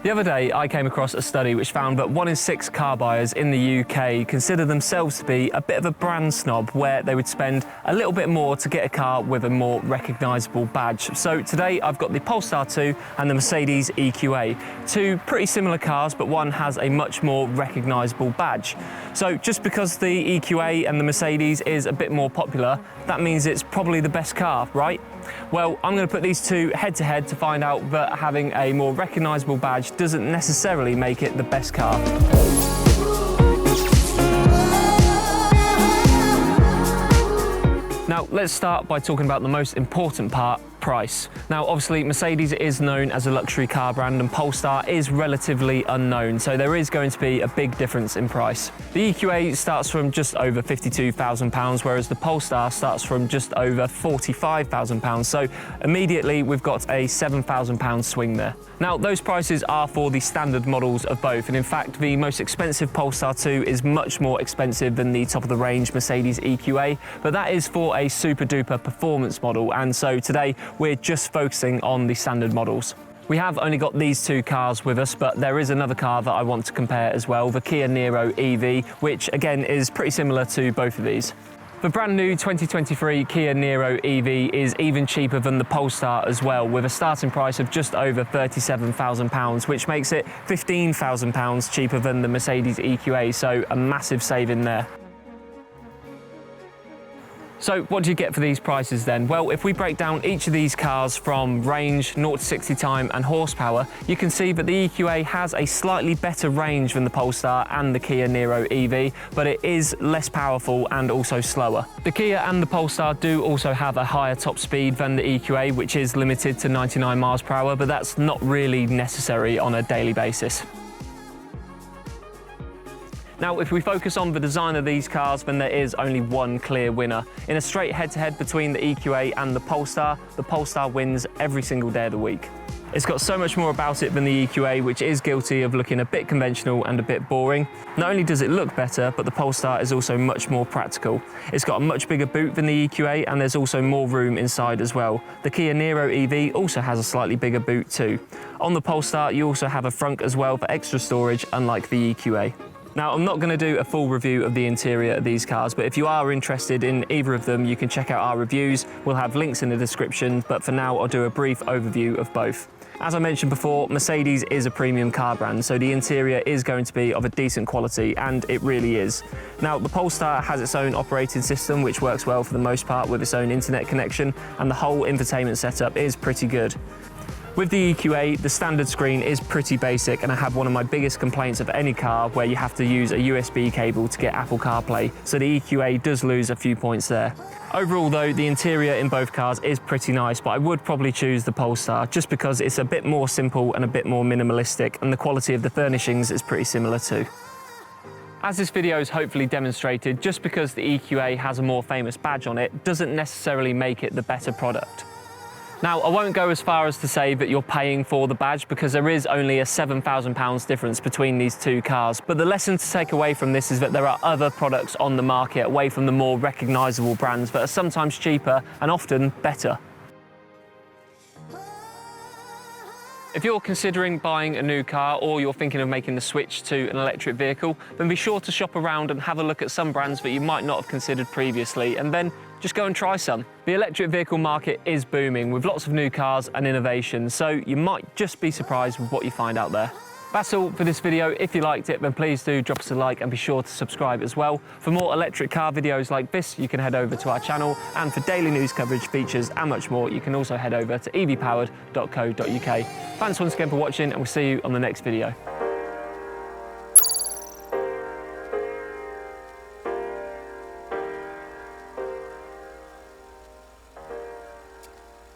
The other day, I came across a study which found that 1 in 6 car buyers in the UK consider themselves to be a bit of a brand snob, where they would spend a little bit more to get a car with a more recognisable badge. So today, I've got the Polestar 2 and the Mercedes EQA. Two pretty similar cars, but one has a much more recognisable badge. So just because the EQA and the Mercedes is a bit more popular, that means it's probably the best car, right? Well, I'm going to put these two head to head to find out that having a more recognisable badge doesn't necessarily make it the best car. Now, let's start by talking about the most important part, price. Now, obviously, Mercedes is known as a luxury car brand and Polestar is relatively unknown, so there is going to be a big difference in price. The EQA starts from just over £52,000, whereas the Polestar starts from just over £45,000, so immediately we've got a £7,000 swing there. Now, those prices are for the standard models of both, and in fact, the most expensive Polestar 2 is much more expensive than the top-of-the-range Mercedes EQA, but that is for a super-duper performance model, and so today we're just focusing on the standard models. We have only got these two cars with us, but there is another car that I want to compare as well, the Kia Niro EV, which again is pretty similar to both of these. The brand new 2023 Kia Niro EV is even cheaper than the Polestar as well, with a starting price of just over £37,000, which makes it £15,000 cheaper than the Mercedes EQA, so a massive saving there. So what do you get for these prices then? Well, if we break down each of these cars from range, 0 to 60 time and horsepower, you can see that the EQA has a slightly better range than the Polestar and the Kia Niro EV, but it is less powerful and also slower. The Kia and the Polestar do also have a higher top speed than the EQA, which is limited to 99 miles per hour, but that's not really necessary on a daily basis. Now, if we focus on the design of these cars, then there is only one clear winner. In a straight head-to-head between the EQA and the Polestar wins every single day of the week. It's got so much more about it than the EQA, which is guilty of looking a bit conventional and a bit boring. Not only does it look better, but the Polestar is also much more practical. It's got a much bigger boot than the EQA, and there's also more room inside as well. The Kia Niro EV also has a slightly bigger boot too. On the Polestar, you also have a frunk as well for extra storage, unlike the EQA. Now, I'm not going to do a full review of the interior of these cars, but if you are interested in either of them, you can check out our reviews. We'll have links in the description, but for now, I'll do a brief overview of both. As I mentioned before, Mercedes is a premium car brand, so the interior is going to be of a decent quality, and it really is. Now, the Polestar has its own operating system, which works well for the most part with its own internet connection, and the whole infotainment setup is pretty good. With the EQA, the standard screen is pretty basic, and I have one of my biggest complaints of any car where you have to use a USB cable to get Apple CarPlay, so the EQA does lose a few points there. Overall though, the interior in both cars is pretty nice, but I would probably choose the Polestar just because it's a bit more simple and a bit more minimalistic, and the quality of the furnishings is pretty similar too. As this video has hopefully demonstrated, just because the EQA has a more famous badge on it doesn't necessarily make it the better product. Now, I won't go as far as to say that you're paying for the badge, because there is only a £7,000 difference between these two cars. But the lesson to take away from this is that there are other products on the market away from the more recognisable brands that are sometimes cheaper and often better. If you're considering buying a new car, or you're thinking of making the switch to an electric vehicle, then be sure to shop around and have a look at some brands that you might not have considered previously, and then just go and try some. The electric vehicle market is booming with lots of new cars and innovation, so you might just be surprised with what you find out there. That's all for this video. If you liked it, then please do drop us a like and be sure to subscribe as well. For more electric car videos like this, you can head over to our channel, and for daily news coverage, features and much more, you can also head over to evpowered.co.uk. Thanks once again for watching, and we'll see you on the next video.